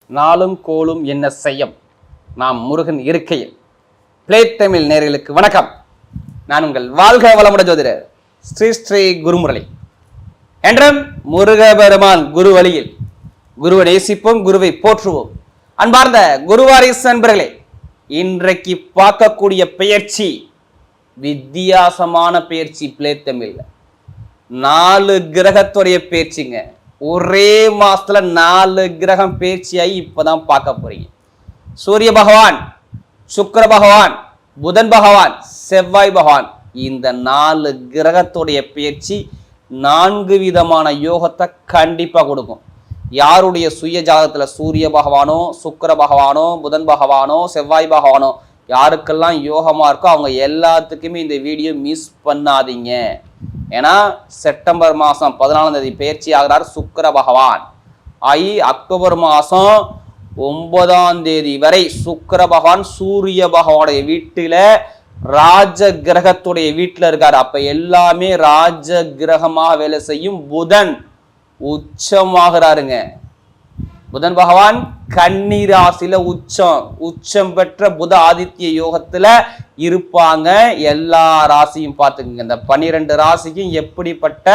நாளும் கோளும் என்ன செய்யும் நாம் முருகன் இருக்கையில். பிளே தமிழ் நேயர்களுக்கு வணக்கம். நான் உங்கள் வாழ்க வளமுட ஜோதிடர் ஸ்ரீ ஸ்ரீ குருமுரளி. என்றும் முருகபெருமான் குரு வழியில் குருவை நேசிப்போம், குருவை போற்றுவோம். அன்பார்ந்த குருவாரிசு அன்பர்களே, இன்றைக்கு பார்க்கக்கூடிய பெயர்ச்சி வித்தியாசமான பெயர்ச்சி. பிளே தமிழ்ல 4 கிரகத்துடைய பேச்சுங்க. ஒரே மாசத்துல 4 கிரகம் பேச்சியாகி இப்பதான் பார்க்க போறீங்க. சூரிய பகவான், சுக்கிர பகவான், புதன் பகவான், செவ்வாய் பகவான், இந்த 4 கிரகத்துடைய பேச்சு 4 விதமான யோகத்தை கண்டிப்பா கொடுக்கும். யாருடைய சுய ஜாதகத்துல சூரிய பகவானோ, சுக்கிர பகவானோ, புதன் பகவானோ, செவ்வாய் பகவானோ யாருக்கெல்லாம் யோகமா இருக்கோ அவங்க எல்லாத்துக்குமே இந்த வீடியோ மிஸ் பண்ணாதீங்க. ஏன்னா செப்டம்பர் மாதம் 14ஆம் தேதி பயிற்சி ஆகிறார் சுக்கிர பகவான். அக்டோபர் மாதம் 9ஆம் தேதி வரை சுக்கிர பகவான் சூரிய பகவானுடைய வீட்டில ராஜ கிரகத்துடைய வீட்டில் இருக்காரு. அப்ப எல்லாமே ராஜ கிரகமாக வேலை செய்யும். புதன் உச்சமாகிறாருங்க. புதன் பகவான் கன்னி ராசியில உச்சம் பெற்ற புத ஆதித்ய யோகத்துல இருப்பாங்க. எல்லா ராசியும் பார்த்துக்குங்க. இந்த 12 ராசிக்கும் எப்படிப்பட்ட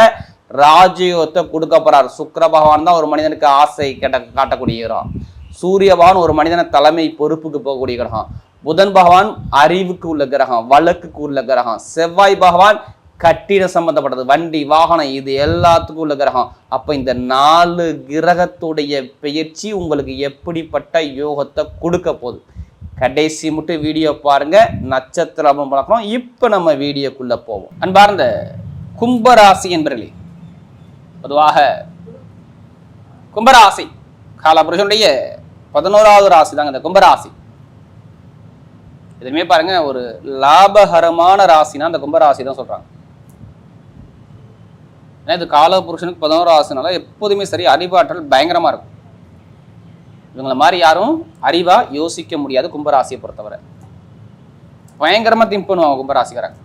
ராஜயோகத்தை கொடுக்க போறார். சுக்கிர பகவான் தான் ஒரு மனிதனுக்கு ஆசை காட்டக்கூடிய கிரகம். சூரிய பகவான் ஒரு மனிதனை தலைமை பொறுப்புக்கு போகக்கூடிய கிரகம். புதன் பகவான் அறிவுக்கு உள்ள கிரகம், வழக்குக்கு உள்ள கிரகம். செவ்வாய் பகவான் கட்டிட சம்பந்தப்பட்டது, வண்டி வாகனம், இது எல்லாத்துக்கும் உள்ள கிரகம். அப்ப இந்த 4 கிரகத்துடைய பெயர்ச்சி உங்களுக்கு எப்படிப்பட்ட யோகத்தை கொடுக்க போகுது. கடைசி மட்டும் வீடியோ பாருங்க, நட்சத்திரம் பார்க்கணும். இப்ப நம்ம வீடியோக்குள்ள போவோம். அன்பார்ந்த கும்பராசி என்பர்களே, பொதுவாக கும்பராசி காலபுருஷனுடைய 11வது ராசி தாங்க இந்த கும்பராசி. இதுமே பாருங்க, ஒரு லாபகரமான ராசினா அந்த கும்பராசி தான் சொல்றாங்க. இது காலபுருஷனுக்கு 11வது ராசினால எப்போதுமே சரி அறிவாற்றல் பயங்கரமா இருக்கும். இவங்களை மாதிரி யாரும் அறிவா யோசிக்க முடியாது. கும்பராசியை பொறுத்தவரை பயங்கரமா திங்க் பண்ணுவாங்க கும்பராசிக்காரங்க.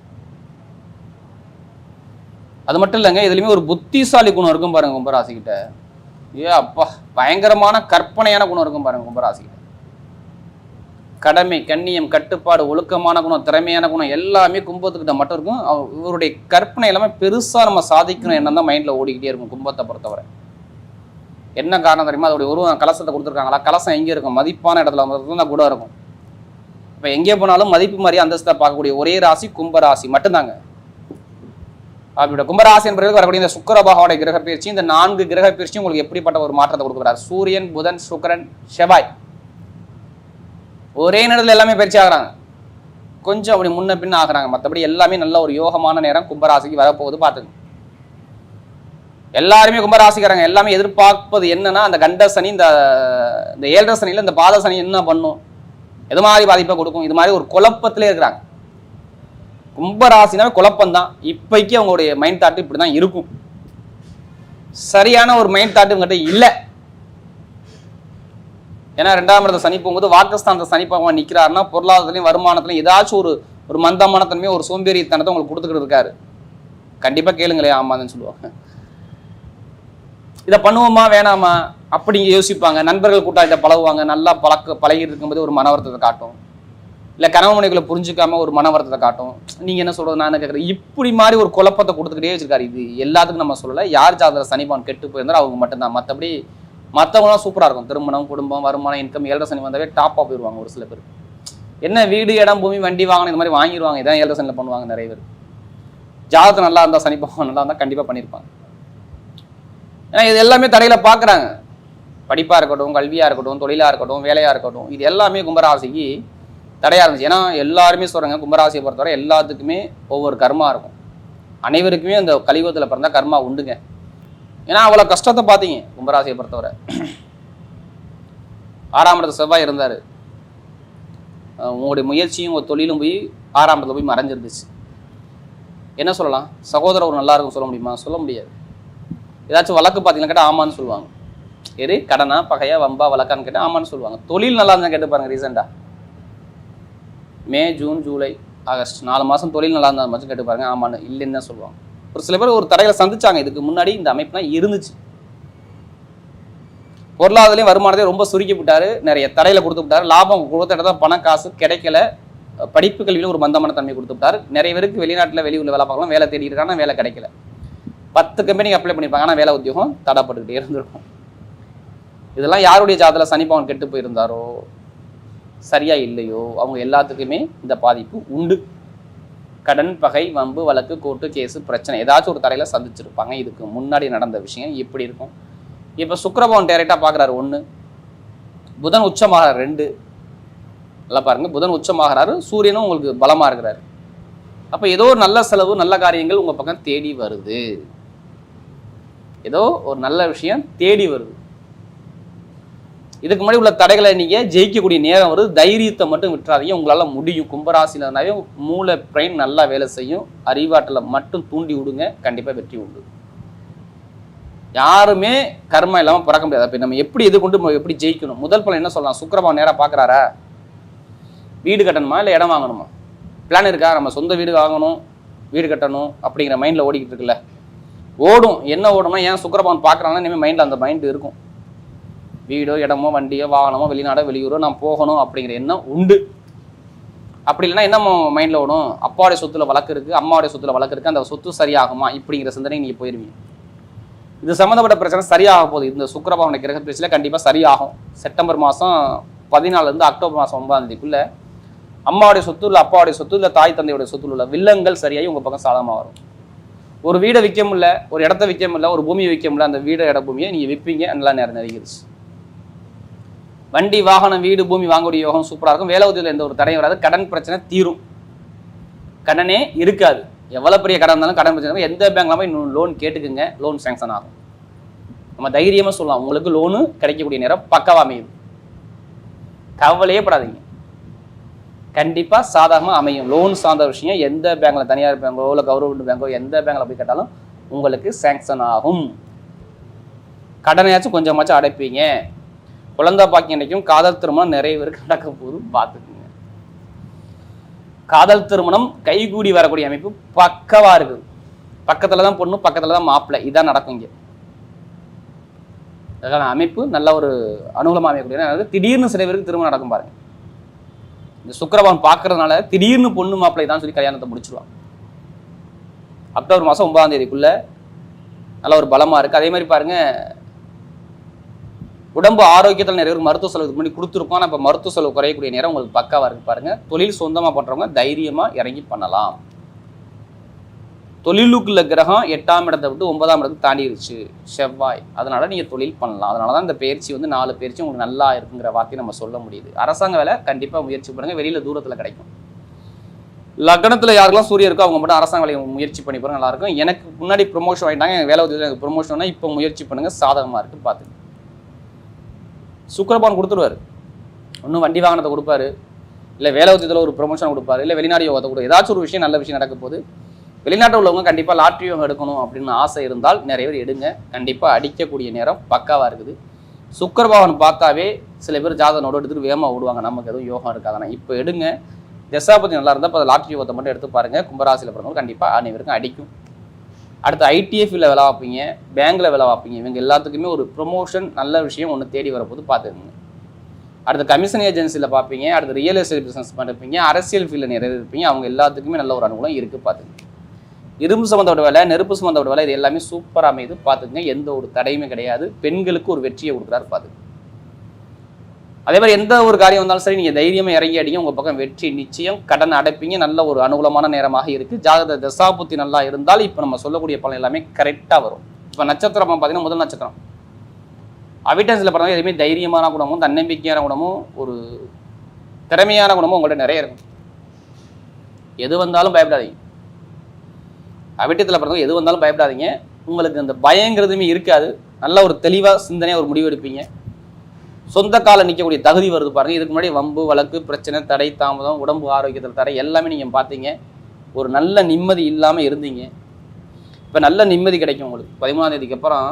அது மட்டும் இல்லைங்க, இதுலயுமே ஒரு புத்திசாலி குணம் இருக்கும் பாருங்க கும்பராசிக்கிட்ட. அப்பா, பயங்கரமான கற்பனையான குணம் இருக்கும் பாருங்க கும்பராசிக்கிட்ட. கடமை, கண்ணியம், கட்டுப்பாடு, ஒழுக்கமான குணம், திறமையான குணம் எல்லாமே கும்பத்துக்கிட்ட மட்டும் இருக்கும். இவருடைய கற்பனை எல்லாமே பெருசா நம்ம சாதிக்கணும் என்ன தான் மைண்ட்ல ஓடிக்கிட்டே இருக்கும் கும்பத்தை பொறுத்தவரை. என்ன காரணம் தெரியுமா? அதோடைய உருவம் கலசத்தை கொடுத்துருக்காங்களா? கலசம் எங்கே இருக்கும்? மதிப்பான இடத்துல தான் கூட இருக்கும். இப்போ எங்கே போனாலும் மதிப்பு மாதிரி அந்தஸ்தை பார்க்கக்கூடிய ஒரே ராசி கும்பராசி மட்டும்தாங்க. அப்படி கும்பராசி என்பது வரக்கூடிய இந்த சுக்கிர பகவானுடைய கிரக பயிற்சி, இந்த 4 கிரக பயிற்சியும் உங்களுக்கு எப்படிப்பட்ட ஒரு மாற்றத்தை கொடுக்குறாரு. சூரியன், புதன், சுக்கிரன், செவ்வாய் ஒரே நேரத்தில் எல்லாமே பயிற்சி ஆகிறாங்க. கொஞ்சம் அப்படி முன்ன பின்ன ஆகிறாங்க. மற்றபடி எல்லாமே நல்ல ஒரு யோகமான நேரம் கும்பராசிக்கு வரப்போகுது. பார்த்துங்க, எல்லாருமே கும்பராசிக்காரங்க எல்லாமே எதிர்பார்ப்பது என்னன்னா, அந்த கண்ட சனி, இந்த 7.5 சனியில் இந்த பாத சனி என்ன பண்ணும், எது மாதிரி பாதிப்பை கொடுக்கும், இது மாதிரி ஒரு குழப்பத்திலே இருக்கிறாங்க. கும்பராசினாவே குழப்பம்தான். இப்போக்கி அவங்களுடைய மைண்ட் தாட்டு இப்படி தான் இருக்கும். சரியான ஒரு மைண்ட் தாட்டு உங்கள்கிட்ட இல்லை. ஏன்னா 2ஆம் இடத்துல சனி போகும்போது வாக்குஸ்தானத்தை சனி பகவான் நிற்கிறாருன்னா பொருளாதாரத்துலையும் வருமானத்துலையும் ஏதாச்சும் ஒரு மந்தமான தன்மையை, ஒரு சோம்பேறித்தனத்தை உங்களுக்கு கொடுத்துக்கிட்டு இருக்காரு. கண்டிப்பா கேளுங்களே, ஆமான்னு சொல்லுவாங்க. இதை பண்ணுவோமா வேணாமா அப்படிங்க யோசிப்பாங்க. நண்பர்கள் கூட்டாளிட்ட பழகுவாங்க. நல்லா பழகிட்டு இருக்கும்போது ஒரு மனவர்த்தத்தை காட்டும். இல்லை கணவன் மனைவிகளை புரிஞ்சுக்காம ஒரு மனவர்த்தத்தை காட்டும். நீங்க என்ன சொல்றது, நான் என்ன கேட்குறேன், இப்படி மாதிரி ஒரு குழப்பத்தை கொடுத்துக்கிட்டே வச்சிருக்காரு. இது எல்லாத்துக்கும் நம்ம சொல்லலை. யார் ஜாதகத்தில் சனிபான் கெட்டு போயிருந்தாலும் அவங்க மட்டும்தான். மற்றபடி மற்றவங்களாம் சூப்பராக இருக்கும். திருமணம், குடும்பம், வருமானம், இன்கம் 7.5 சனி வந்தாவே டாப்பாக போயிடுவாங்க. ஒரு சில பேர் என்ன வீடு, இடம், பூமி, வண்டி வாங்கணும் இந்த மாதிரி வாங்கிடுவாங்க. இதான் 7.5 சனியில் பண்ணுவாங்க நிறைய பேர். ஜாதகம் நல்லா இருந்தால், சனி பகவான் நல்லா இருந்தால் கண்டிப்பாக பண்ணியிருப்பாங்க. ஏன்னா இது எல்லாமே தடையில பார்க்குறாங்க. படிப்பாக இருக்கட்டும், கல்வியாக இருக்கட்டும், தொழிலாக இருக்கட்டும், வேலையாக இருக்கட்டும், இது எல்லாமே கும்பராசிக்கு தடையாக இருந்துச்சு. ஏன்னா எல்லாருமே சொல்கிறாங்க கும்பராசியை பொறுத்தவரை எல்லாத்துக்குமே ஒவ்வொரு கர்மா இருக்கும். அனைவருக்குமே அந்த கலியுகத்தில் பிறந்தா கர்மா உண்டுங்க. ஏன்னா அவ்வளோ கஷ்டத்தை பார்த்தீங்க கும்பராசியை பொறுத்தவரை. 6ஆம் இடத்துல செவ்வாய் இருந்தார். உங்களுடைய முயற்சியும் உங்கள் தொழிலும் போய் 6ஆம் இடத்துல போய் மறைஞ்சிருந்துச்சு. என்ன சொல்லலாம்? சகோதரர் ஒரு நல்லா இருக்கும் சொல்ல முடியுமா? சொல்ல முடியாது. ஏதாச்சும் வழக்கு பார்த்தீங்கன்னா கேட்டால் ஆமான்னு சொல்லுவாங்க. எது கடனா, பகையா, வம்பா, வழக்கான்னு கேட்டால் ஆமான்னு சொல்லுவாங்க. தொழில் நல்லா இருந்தால் கேட்டு பாருங்க. ரீசெண்டாக மே, ஜூன், ஜூலை, ஆகஸ்ட் 4 மாதம் தொழில் நல்லா இருந்தால் மட்டும் கேட்டு பாருங்க. ஆமான்னு இல்லைன்னு தான் சொல்லுவாங்க. ஒரு சில பேர் ஒரு தடையில சந்திச்சாங்க. இதுக்கு முன்னாடி இந்த அமைப்புலாம் இருந்துச்சு. பொருளாதாரத்தையும் வருமானத்தையும் ரொம்ப சுருக்கி விட்டாரு, நிறைய தடையில கொடுத்து விட்டாரு, லாபம் கொடுத்த இடத்துல பணம் காசு கிடைக்கல, படிப்பு கல்வியில் ஒரு மந்தமான தன்மை கொடுத்து விட்டாரு. நிறைய பேருக்கு வெளிநாட்டில் வெளியூரில் வேலை பார்க்கலாம், வேலை தேடி இருக்காங்க, வேலை கிடைக்கல. 10 கம்பெனிக்கு அப்ளை பண்ணிப்பாங்க, ஆனால் வேலை உத்தியோகம் தடைப்பட்டுக்கிட்டே இருந்திருக்கும். இதெல்லாம் யாருடைய ஜாதகத்தில் சனி பகவான் கெட்டு போயிருந்தாரோ, சரியா இல்லையோ, அவங்க எல்லாத்துக்குமே இந்த பாதிப்பு உண்டு. கடன், பகை, வம்பு, வழக்கு, கோர்ட்டு, கேஸு, பிரச்சனை ஏதாச்சும் ஒரு தடையில சந்திச்சிருப்பாங்க. இதுக்கு முன்னாடி நடந்த விஷயம் எப்படி இருக்கும்? இப்போ சுக்கிரபவன் டைரக்டாக பார்க்குறாரு 1, புதன் உச்சமாகிறார் 2. நல்லா பாருங்க, புதன் உச்சமாகிறாரு, சூரியனும் உங்களுக்கு பலமாக இருக்கிறாரு. அப்போ ஏதோ ஒரு நல்ல செலவு, நல்ல காரியங்கள் உங்கள் பக்கம் தேடி வருது. ஏதோ ஒரு நல்ல விஷயம் தேடி வருது. இதுக்கு முன்னாடி உள்ள தடைகளை நீங்கள் ஜெயிக்கக்கூடிய நேரம் வருது. தைரியத்தை மட்டும் விட்டுறாதீங்க, உங்களால் முடியும். கும்பராசினாவே மூளை பிரெயின் நல்லா வேலை செய்யும். அறிவாற்றலை மட்டும் தூண்டி விடுங்க, கண்டிப்பாக வெற்றி உண்டு. யாருமே கர்மம் இல்லாமல் பிறக்க முடியாது. அப்போ நம்ம எப்படி எதிர்கொண்டு எப்படி ஜெயிக்கணும்? முதல் பலன் என்ன சொல்லலாம்? சுக்கிரபவன் நேராக பார்க்குறாரா? வீடு கட்டணுமா இல்லை இடம் வாங்கணுமா? பிளான் இருக்கா? நம்ம சொந்த வீடு வாங்கணும், வீடு கட்டணும் அப்படிங்கிற மைண்டில் ஓடிக்கிட்டு இருக்குல்ல, ஓடும். என்ன ஓடும்னா, ஏன் சுக்கிரபவன் பார்க்குறாங்கன்னா இனிமேல் மைண்டில் அந்த மைண்டு இருக்கும். வீடோ, இடமோ, வண்டியோ, வாகனமோ, வெளிநாடோ, வெளியூரோ நான் போகணும் அப்படிங்கிற எண்ணம் உண்டு. அப்படி இல்லைன்னா என்ன மைண்டில் ஓடும்? அப்பாவுடைய சொத்துல வழக்கு இருக்குது, அம்மாவுடைய சொத்துல வழக்கு இருக்குது, அந்த சொத்து சரியாகுமா இப்படிங்கிற சிந்தனை நீங்கள் போயிடுவீங்க. இது சம்மந்தப்பட்ட பிரச்சனை சரியாக போகுது. இந்த சுக்கிரபவனுடைய கிரக பிரச்சனை கண்டிப்பாக சரியாகும். செப்டம்பர் மாதம் 14 அக்டோபர் மாதம் 9 அம்மாவுடைய சொத்து இல்லை, அப்பாவுடைய சொத்து இல்லை, தாய் தந்தையுடைய சொத்துல உள்ள வில்லங்கள் சரியாகி உங்கள் பக்கம் சாதகமாக வரும். ஒரு வீடை விற்க முடியல, ஒரு இடத்த விற்க முடியல, ஒரு பூமியை விற்க முடியல, அந்த வீடு இட பூமியை நீங்கள் விற்பீங்க, நல்லா நேரம் நெருங்கிடுச்சு. வண்டி, வாகனம், வீடு, பூமி வாங்கக்கூடிய யோகம் சூப்பராக இருக்கும். வேலை உதவியில் எந்த ஒரு தடையும் வராது. கடன் பிரச்சனை தீரும், கடனே இருக்காது. எவ்வளோ பெரிய கடன் இருந்தாலும் கடன் பிரச்சனை எந்த பேங்க்ல போய் லோன் கேட்டுக்குங்க, லோன் சேங்ஷன் ஆகும். நம்ம தைரியமாக சொல்லலாம், உங்களுக்கு லோனு கிடைக்கக்கூடிய நேரம் பக்காவாக அமையும். கவலையே படாதீங்க, கண்டிப்பாக சாதகமாக அமையும். லோன் சார்ந்த விஷயம் எந்த பேங்க்ல, தனியார் பேங்கோ இல்லை கவர்மெண்ட் பேங்கோ, எந்த பேங்க்ல போய் கேட்டாலும் உங்களுக்கு சேங்ஷன் ஆகும். கடனையாச்சும் கொஞ்சமாச்சும் அடைப்பீங்க. குழந்தை பாக்கியம் கிடைக்கும். காதல் திருமணம் நிறைய பேருக்கு நடக்க போது பார்த்துக்குங்க. காதல் திருமணம் கைகூடி வரக்கூடிய அமைப்பு பக்கவா இருக்குது. பக்கத்துல தான் பொண்ணு, பக்கத்துல தான் மாப்பிள்ளை, இதான் நடக்கும் இங்கே. அதற்கான அமைப்பு நல்ல ஒரு அனுகூலமாக அமையக்கூடிய. திடீர்னு சில பேருக்கு திருமணம் நடக்கும் பாருங்க. இந்த சுக்கிரபவன் பார்க்கறதுனால திடீர்னு பொண்ணு மாப்பிள்ளை தான் சொல்லி கல்யாணத்தை முடிச்சிருவாங்க. அக்டோபர் மாதம் 9 நல்ல ஒரு பலமா இருக்கு. அதே மாதிரி பாருங்க, உடம்பு ஆரோக்கியத்தில் நிறைய மருத்துவ செலவுக்கு முன்னாடி கொடுத்துருக்கோம். ஆனால் இப்போ மருத்துவ செலவு குறையக்கூடிய நேரம் உங்களுக்கு பக்காவாக இருக்கு பாருங்க. தொழில் சொந்தமாக பண்ணுறவங்க தைரியமாக இறங்கி பண்ணலாம். தொழிலுக்குள்ள கிரகம் 8ஆம் இடத்தை விட்டு 9ஆம் இடத்தை தாண்டிடுச்சு செவ்வாய். அதனால நீங்கள் தொழில் பண்ணலாம். அதனால தான் இந்த பயிற்சி 4 பயிற்சி உங்களுக்கு நல்லா இருக்குங்கிற வார்த்தையை நம்ம சொல்ல முடியுது. அரசாங்க வேலை கண்டிப்பாக முயற்சி பண்ணுங்க, வெளியில் தூரத்தில் கிடைக்கும். லக்னத்தில் யாருக்கெல்லாம் சூரியன் இருக்கோ அவங்க மட்டும் அரசாங்க வேலையை முயற்சி பண்ணி பாருங்க, நல்லா இருக்கும். எனக்கு முன்னாடி ப்ரொமோஷன் வாங்கிட்டாங்க, எனக்கு வேலை உதவி, எனக்கு ப்ரொமோஷன்னா இப்போ முயற்சி பண்ணுங்க, சாதகமாக இருக்கு பார்த்துங்க. சுக்கிரபவன் கொடுத்துருவாரு. ஒன்றும் வண்டி வாகனத்தை கொடுப்பாரு, இல்லை வேலை உத்தியத்தில் ஒரு ப்ரொமோஷன் கொடுப்பாரு, இல்லை வெளிநாடு யோகத்தை கொடுப்பாரு. ஏதாச்சும் ஒரு விஷயம், நல்ல விஷயம் நடக்க போது. வெளிநாட்டில் உள்ளவங்க கண்டிப்பாக லாட்ரி யோகம் எடுக்கணும் அப்படின்னு ஆசை இருந்தால் நிறைய பேர் எடுங்க. கண்டிப்பாக அடிக்கக்கூடிய நேரம் பக்காவாக இருக்குது. சுக்கிரபவன் பார்த்தாவே சில பேர் ஜாதக நோடு எடுத்துட்டு வேகமாக ஓடுவாங்க, நமக்கு எதுவும் யோகம் இருக்காதுன்னா இப்போ எடுங்க. தசாபதி நல்லா இருந்தால் இப்போ லாட்ரி யோகத்தை மட்டும் எடுத்து பாருங்க. கும்பராசியில் பிறந்தவங்க கண்டிப்பாக அனைவருக்கும் அடிக்கும். அடுத்து ஐடிஎஃப்ல வேலை பார்ப்பீங்க, பேங்க்ல வேலை பார்ப்பீங்க, இவங்க எல்லாத்துக்குமே ஒரு ப்ரொமோஷன் நல்ல விஷயம் ஒன்று தேடி வரப்போது பார்த்துக்கோங்க. அடுத்து கமிஷன் ஏஜென்சியில் பார்ப்பீங்க, அடுத்து ரியல் எஸ்டேட் பிஸ்னஸ் பண்ணிருப்பீங்க, அரசியல் ஃபீல்டில் நிறைய இருப்பீங்க, அவங்க எல்லாத்துக்குமே நல்ல ஒரு அனுகூலம் இருக்குது பார்த்துங்க. இரும்பு சம்மந்தப்பட்ட வேலை, நெருப்பு சம்மந்தப்பட்ட வேலை, இது எல்லாமே சூப்பராக அமைது பார்த்துக்குங்க. எந்த ஒரு தடையுமே கிடையாது. பெண்களுக்கு ஒரு வெற்றியை கொடுக்குறாரு பார்த்துங்க. அதே மாதிரி எந்த ஒரு காரியம் வந்தாலும் சரி, நீங்கள் தைரியமாக இறங்கி அடிங்க, உங்கள் பக்கம் வெற்றி நிச்சயம். கடன் அடைப்பீங்க, நல்ல ஒரு அனுகூலமான நேரமாக இருக்குது. ஜாதக தசாபுத்தி நல்லா இருந்தால் இப்போ நம்ம சொல்லக்கூடிய பலன் எல்லாமே கரெக்டாக வரும். இப்போ நட்சத்திரம் பார்த்தீங்கன்னா முதல் நட்சத்திரம் அவிட்டன்ஸில் பிறந்தவங்க எதுவுமே தைரியமான குணமும், தன்னம்பிக்கையான குணமும், ஒரு திறமையான குணமும் உங்கள்கிட்ட நிறைய இருக்கும். எது வந்தாலும் பயப்படாதீங்க. அவிட்டத்தில் பிறந்தவங்க எது வந்தாலும் பயப்படாதீங்க. உங்களுக்கு அந்த பயங்கிறதுமே இருக்காது. நல்ல ஒரு தெளிவாக சிந்தனையாக ஒரு முடிவு எடுப்பீங்க. சொந்த கால நிற்கக்கூடிய தகுதி வருது பாருங்கள். இதுக்கு முன்னாடி வம்பு, வழக்கு, பிரச்சனை, தடை, தாமதம், உடம்பு ஆரோக்கியத்தில் தடை எல்லாமே நீங்கள் பார்த்தீங்க. ஒரு நல்ல நிம்மதி இல்லாமல் இருந்தீங்க. இப்போ நல்ல நிம்மதி கிடைக்கும் உங்களுக்கு. 13ஆம் தேதிக்கு அப்புறம்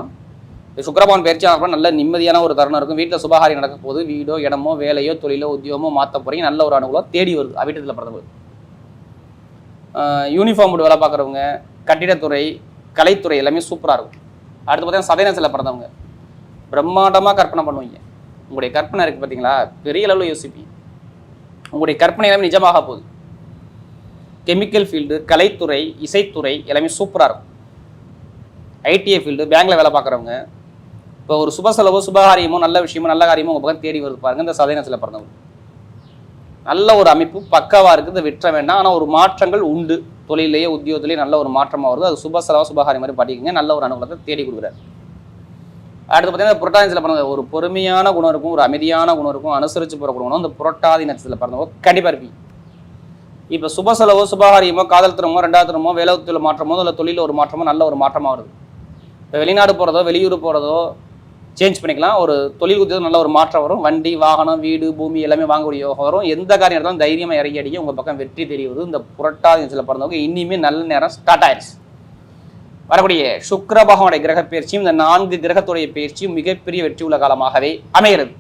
சுக்கிரபவன் பயிற்சி அப்புறம் நல்ல நிம்மதியான ஒரு தருணம் இருக்கும். வீட்டில் சுபகாரியம் நடக்க போது, வீடோ, இடமோ, வேலையோ, தொழிலோ, உத்தியோகமோ மாற்ற போகிறீங்க. நல்ல ஒரு அனுகூலம் தேடி வருது. அவிட்டத்தில் பிறந்தவங்க, யூனிஃபார்ம் போட்டு வேலை பார்க்குறவங்க, கட்டிடத்துறை, கலைத்துறை எல்லாமே சூப்பராக இருக்கும். அடுத்து பார்த்தீங்கன்னா சதயநட்சத்திரத்தில் பிறந்தவங்க பிரம்மாண்டமாக கற்பனை பண்ணுவீங்க. உங்களுடைய கற்பனை இருக்குது பார்த்தீங்களா, பெரிய அளவில் யோசிப்பீங்க. உங்களுடைய கற்பனை எல்லாமே நிஜமாக போகுது. கெமிக்கல் ஃபீல்டு, கலைத்துறை, இசைத்துறை எல்லாமே சூப்பராக இருக்கும். ஐடிஐ ஃபீல்டு, பேங்க்ல வேலை பார்க்குறவங்க, இப்போ ஒரு சுப செலவோ சுபகாரியமோ நல்ல விஷயமோ நல்ல காரியமோ உங்கள் பக்கம் தேடி வருது பாருங்க. இந்த சதயத்தில் பிறந்தவங்க நல்ல ஒரு அமைப்பு பக்காவாக இருக்குது, விட்டுற வேண்டாம். ஆனால் ஒரு மாற்றங்கள் உண்டு, தொழிலேயே உத்தியோகத்திலேயே நல்ல ஒரு மாற்றமாக வருது. அது சுப செலவோ சுபகாரியம் மாதிரி பாட்டிக்கிங்க, நல்ல ஒரு அனுகூலத்தை தேடி கொடுக்குறாரு. அடுத்து பார்த்தீங்கன்னா புரட்டாதியில் பிறந்த ஒரு பொறுமையான குணம் இருக்கும், ஒரு அமைதியான குணம் இருக்கும், அனுசரித்து போகிற குணம். இந்த புரட்டாதி நட்சத்திரத்தில் பிறந்தவங்க கண்டிப்பாக இருப்பீங்க. இப்போ சுப செலவோ சுபகாரியமோ காதல் திருமோ ரெண்டாவது திருமோ வேலைத்தில் மாற்றமோ இல்லை தொழிலில் ஒரு மாற்றமோ நல்ல ஒரு மாற்றமாக வருது. இப்போ வெளிநாடு போகிறதோ வெளியூர் போகிறதோ சேஞ்ச் பண்ணிக்கலாம். ஒரு தொழில் உத்தியோகம் நல்ல ஒரு மாற்றம் வரும். வண்டி வாகனம் வீடு பூமி எல்லாமே வாங்கக்கூடிய யோகம் வரும். எந்த காரியம் எடுத்தாலும் தைரியமாக இறங்கி அடிக்க உங்கள் பக்கம் வெற்றி தெரியுது. இந்த புரட்டாதி சில பிறந்தவங்க இனிமே நல்ல நேரம் ஸ்டார்ட் ஆயிடுச்சு. வரக்கூடிய சுக்கிர பகவானுடைய கிரக பயிற்சியும் இந்த 4 கிரகத்துடைய பயிற்சியும் மிகப்பெரிய வெற்றி உள்ள காலமாகவே அமைகிறது.